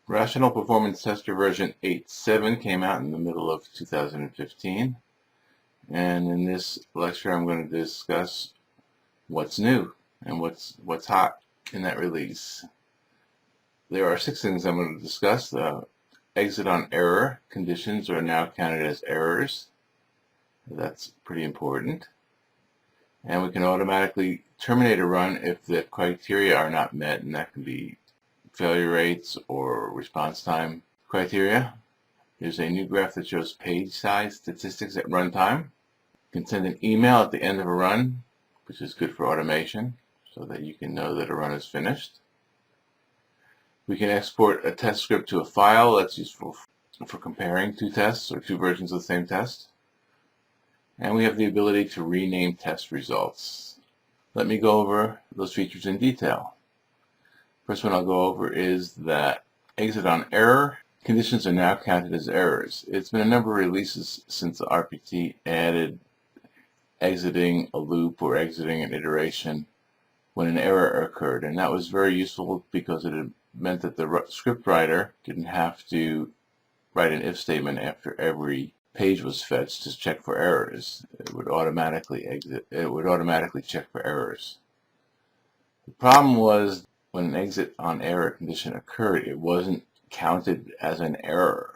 Rational Performance Tester version 8.7 came out in the middle of 2015, and in this lecture I'm going to discuss what's new and what's hot in that release. There are 6 things I'm going to discuss. The exit on error conditions are now counted as errors. That's pretty important. And we can automatically terminate a run if the criteria are not met, and that can be failure rates or response time criteria. There's a new graph that shows page size statistics at runtime. You can send an email at the end of a run, which is good for automation, so that you can know that a run is finished. We can export a test script to a file. That's useful for comparing 2 tests or 2 versions of the same test. And we have the ability to rename test results. Let me go over those features in detail. First one I'll go over is that exit on error conditions are now counted as errors. It's been a number of releases since the RPT added exiting a loop or exiting an iteration when an error occurred, and that was very useful because it meant that the script writer didn't have to write an if statement after every page was fetched to check for errors. It would automatically check for errors. The problem was when an exit on error condition occurred, it wasn't counted as an error.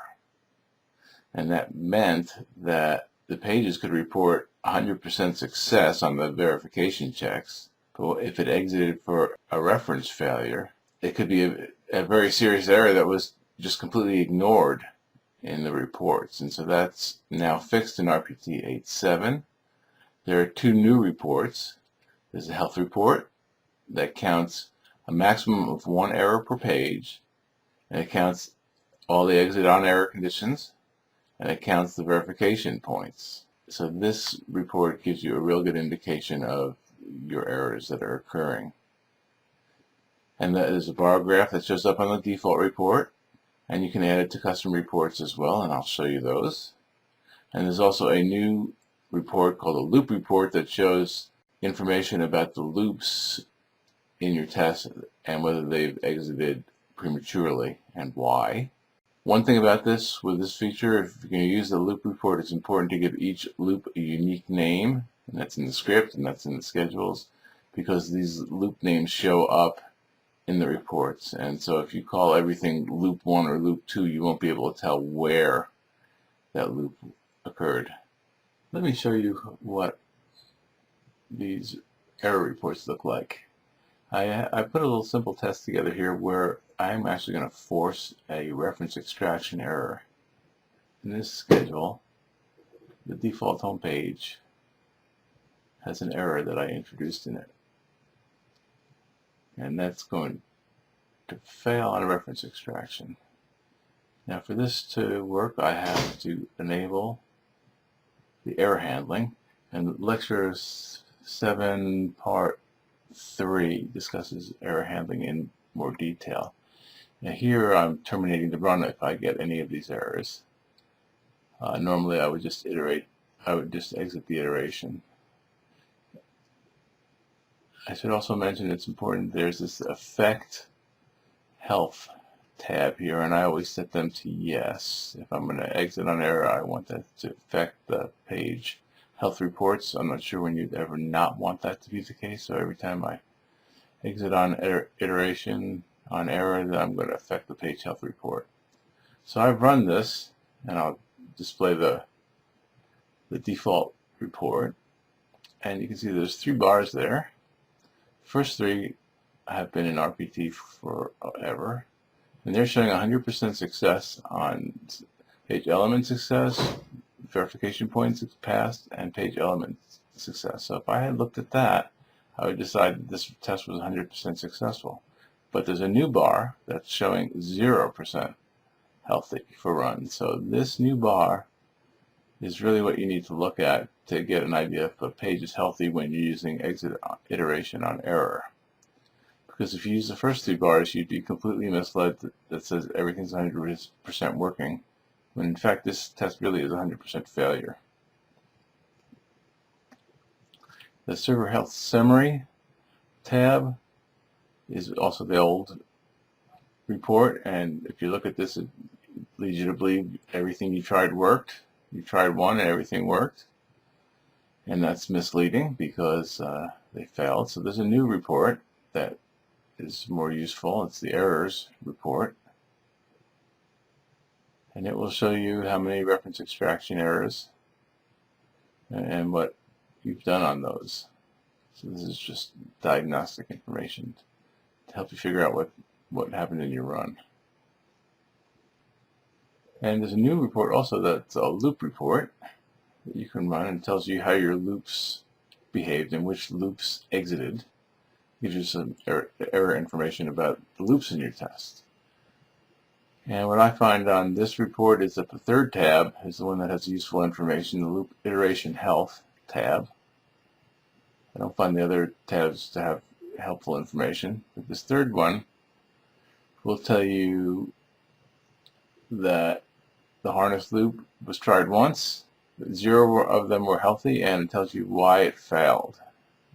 And that meant that the pages could report 100% success on the verification checks, but if it exited for a reference failure, it could be a very serious error that was just completely ignored in the reports. And so that's now fixed in RPT 8.7. There are 2 new reports. There's a health report that counts a maximum of 1 error per page, and it counts all the exit on error conditions, and it counts the verification points. So this report gives you a real good indication of your errors that are occurring. And there's a bar graph that shows up on the default report, and you can add it to custom reports as well, and I'll show you those. And there's also a new report called a loop report that shows information about the loops in your test and whether they've exited prematurely and why. One thing about this, with this feature, if you're going to use the loop report, it's important to give each loop a unique name, and that's in the script and that's in the schedules, because these loop names show up in the reports. And so if you call everything loop 1 or loop 2, you won't be able to tell where that loop occurred. Let me show you what these error reports look like. I put a little simple test together here where I'm actually going to force a reference extraction error. In this schedule, the default home page has an error that I introduced in it, and that's going to fail on a reference extraction. Now for this to work, I have to enable the error handling, and lecture 7 part 3 discusses error handling in more detail. Now here I'm terminating the run if I get any of these errors. Normally I would just exit the iteration. I should also mention it's important there's this affect health tab here, and I always set them to yes. If I'm going to exit on error, I want that to affect the page health reports. I'm not sure when you'd ever not want that to be the case, so every time I exit on iteration on error, then I'm going to affect the page health report. So I've run this, and I'll display the default report, and you can see there's 3 bars there. First 3 have been in RPT forever, and they're showing 100% success on page element success, verification points passed, and page element success. So if I had looked at that, I would decide that this test was 100% successful. But there's a new bar that's showing 0% healthy for run. So this new bar is really what you need to look at to get an idea if a page is healthy when you're using exit iteration on error. Because if you use the first 3 bars, you'd be completely misled that says everything's 100% working, when in fact this test really is 100% failure. The server health summary tab is also the old report, and if you look at this, it leads you to believe everything you tried worked. You tried one and everything worked, and that's misleading because they failed. So there's a new report that is more useful. It's the errors report, and it will show you how many reference extraction errors and what you've done on those. So this is just diagnostic information to help you figure out what happened in your run. And there's a new report also that's a loop report that you can run, and it tells you how your loops behaved and which loops exited. Gives you some error information about the loops in your test. And what I find on this report is that the third tab is the one that has useful information, the loop iteration health tab. I don't find the other tabs to have helpful information, but this third one will tell you that the harness loop was tried once, 0 of them were healthy, and it tells you why it failed.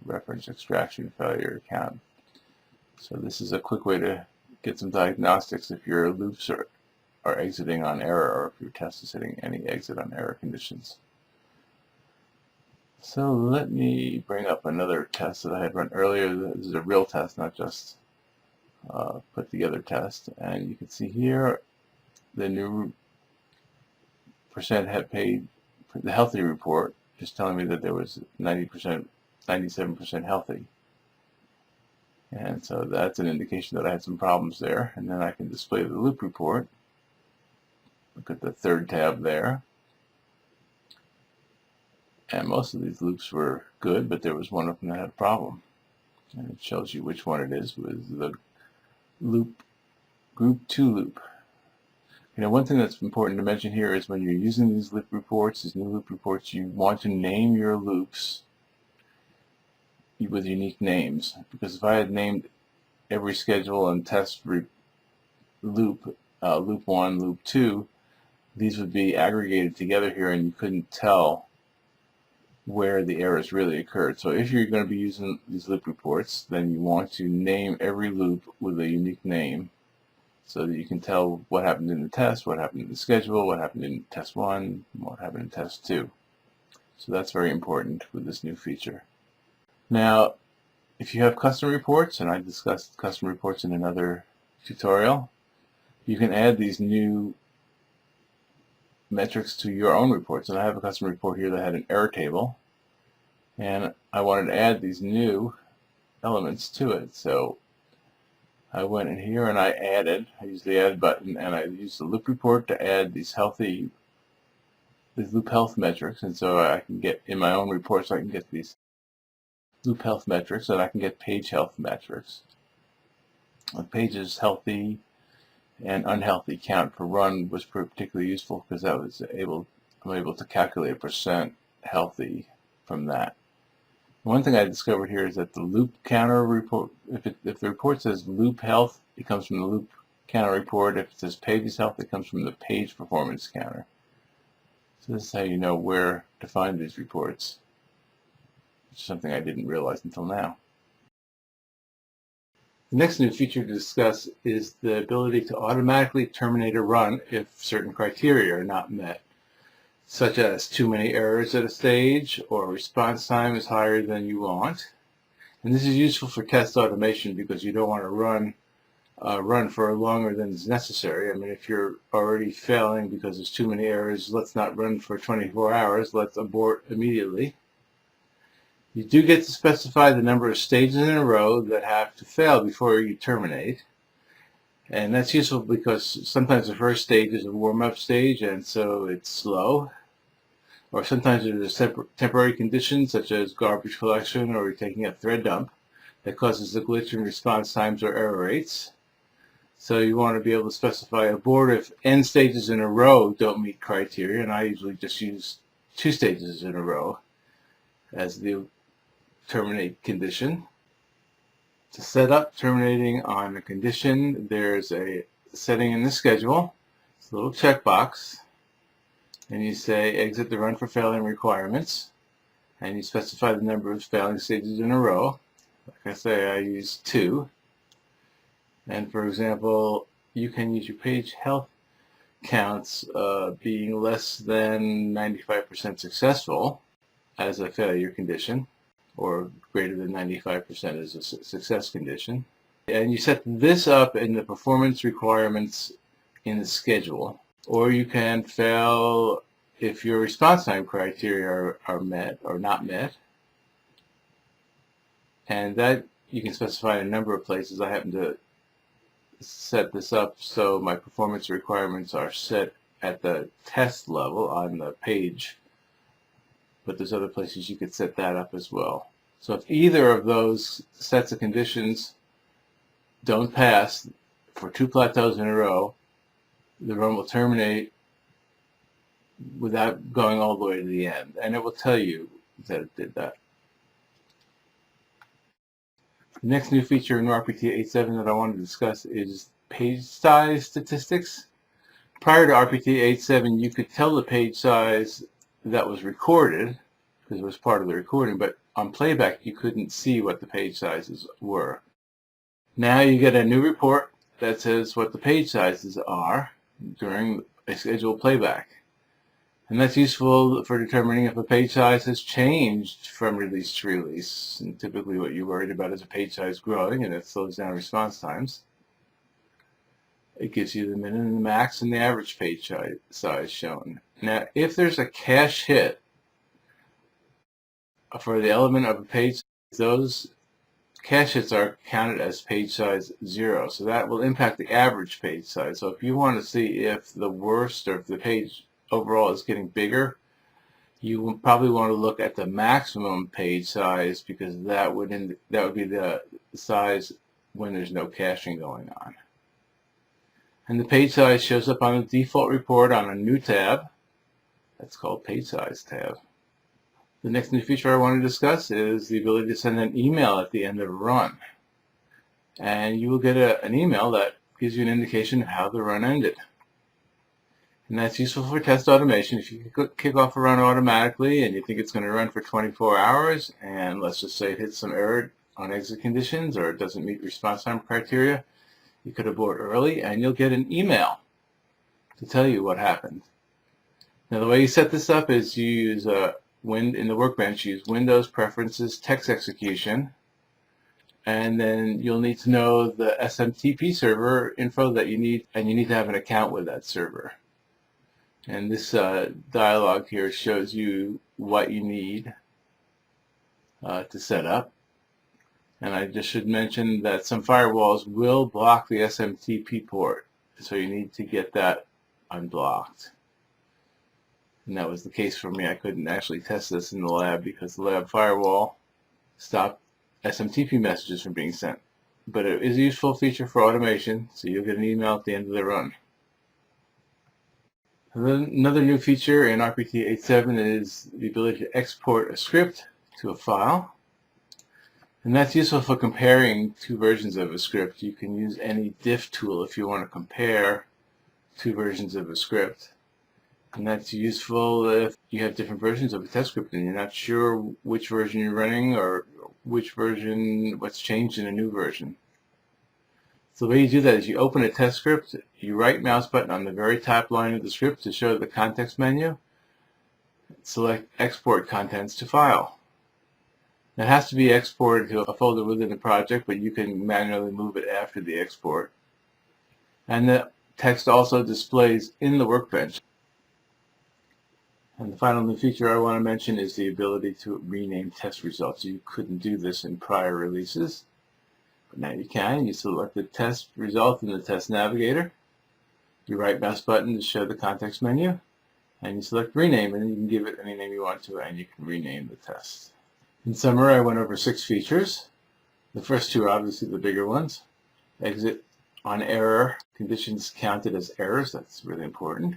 Reference extraction failure count. So this is a quick way to get some diagnostics if your loops are exiting on error, or if your test is hitting any exit on error conditions. So let me bring up another test that I had run earlier. This is a real test, not just put together test. And you can see here the new percent had paid, the healthy report is telling me that there was 90%, 97% healthy. And so that's an indication that I had some problems there. And then I can display the loop report. Look at the third tab there. And most of these loops were good, but there was one of them that had a problem. And it shows you which one it is with the loop, group 2 loop. You know, one thing that's important to mention here is when you're using these loop reports, these new loop reports, you want to name your loops with unique names. Because if I had named every schedule and test loop, loop 1, loop 2, these would be aggregated together here and you couldn't tell where the errors really occurred. So if you're going to be using these loop reports, then you want to name every loop with a unique name so that you can tell what happened in the test, what happened in the schedule, what happened in test 1, what happened in test 2. So that's very important with this new feature. Now, if you have custom reports, and I discussed custom reports in another tutorial, you can add these new metrics to your own reports. And I have a custom report here that had an error table, and I wanted to add these new elements to it. So I went in here and I used the add button, and I used the loop report to add these loop health metrics. And so I can get in my own reports, I can get these loop health metrics, and I can get page health metrics. The pages healthy and unhealthy count per run was particularly useful because that was I'm able to calculate percent healthy from that. One thing I discovered here is that the loop counter report, if the report says loop health, it comes from the loop counter report. If it says pages health, it comes from the page performance counter. So this is how you know where to find these reports, which is something I didn't realize until now. The next new feature to discuss is the ability to automatically terminate a run if certain criteria are not met, such as too many errors at a stage or response time is higher than you want. And this is useful for test automation because you don't want to run for longer than is necessary. I mean, if you're already failing because there's too many errors, let's not run for 24 hours, let's abort immediately. You do get to specify the number of stages in a row that have to fail before you terminate. And that's useful because sometimes the first stage is a warm-up stage, and so it's slow. Or sometimes there's a temporary condition, such as garbage collection or you're taking a thread dump, that causes a glitch in response times or error rates. So you want to be able to specify abort if n stages in a row don't meet criteria, and I usually just use 2 stages in a row as the terminate condition. To set up terminating on a condition, there's a setting in the schedule. It's a little checkbox, and you say exit the run for failing requirements, and you specify the number of failing stages in a row. Like I say, I use 2. And for example, you can use your page health counts being less than 95% successful as a failure condition, or greater than 95% as a success condition. And you set this up in the performance requirements in the schedule. Or you can fail if your response time criteria are met or not met. And that you can specify in a number of places. I happen to set this up so my performance requirements are set at the test level on the page, but there's other places you could set that up as well. So if either of those sets of conditions don't pass for 2 plateaus in a row, the run will terminate without going all the way to the end, and it will tell you that it did that. The next new feature in RPT 8.7 that I want to discuss is page size statistics. Prior to RPT 8.7, you could tell the page size that was recorded, because it was part of the recording, but on playback you couldn't see what the page sizes were. Now you get a new report that says what the page sizes are during a scheduled playback. And that's useful for determining if a page size has changed from release to release. And typically what you're worried about is a page size growing, and it slows down response times. It gives you the min and the max and the average page size shown. Now, if there's a cache hit for the element of a page, those cache hits are counted as page size 0. So that will impact the average page size. So if you want to see if the worst or if the page overall is getting bigger, you will probably want to look at the maximum page size, because that would be the size when there's no caching going on. And the page size shows up on the default report on a new tab. That's called Page Size tab. The next new feature I want to discuss is the ability to send an email at the end of a run. And you will get an email that gives you an indication of how the run ended. And that's useful for test automation. If you kick off a run automatically and you think it's going to run for 24 hours, and let's just say it hits some error on exit conditions or it doesn't meet response time criteria, you could abort early and you'll get an email to tell you what happened. Now the way you set this up is you use in the workbench, you use Windows Preferences Text Execution, and then you'll need to know the SMTP server info that you need, and you need to have an account with that server. And this dialog here shows you what you need to set up. And I just should mention that some firewalls will block the SMTP port, so you need to get that unblocked. And that was the case for me. I couldn't actually test this in the lab because the lab firewall stopped SMTP messages from being sent. But it is a useful feature for automation, so you'll get an email at the end of the run. Another new feature in RPT 8.7 is the ability to export a script to a file. And that's useful for comparing two versions of a script. You can use any diff tool if you want to compare two versions of a script. And that's useful if you have different versions of a test script and you're not sure which version you're running or what's changed in a new version. So the way you do that is you open a test script, you right mouse button on the very top line of the script to show the context menu, select Export Contents to File. It has to be exported to a folder within the project, but you can manually move it after the export. And the text also displays in the workbench. And the final new feature I want to mention is the ability to rename test results. You couldn't do this in prior releases, but now you can. You select the test result in the test navigator, you right mouse button to show the context menu, and you select rename, and you can give it any name you want to, and you can rename the test. In summary, I went over 6 features. The first 2 are obviously the bigger ones. Exit on error, conditions counted as errors, that's really important.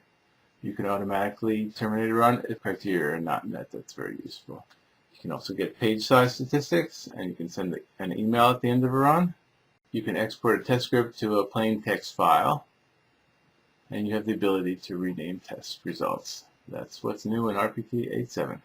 You can automatically terminate a run if criteria are not met. That's very useful. You can also get page size statistics, and you can send an email at the end of a run. You can export a test script to a plain text file, and you have the ability to rename test results. That's what's new in RPT 8.7.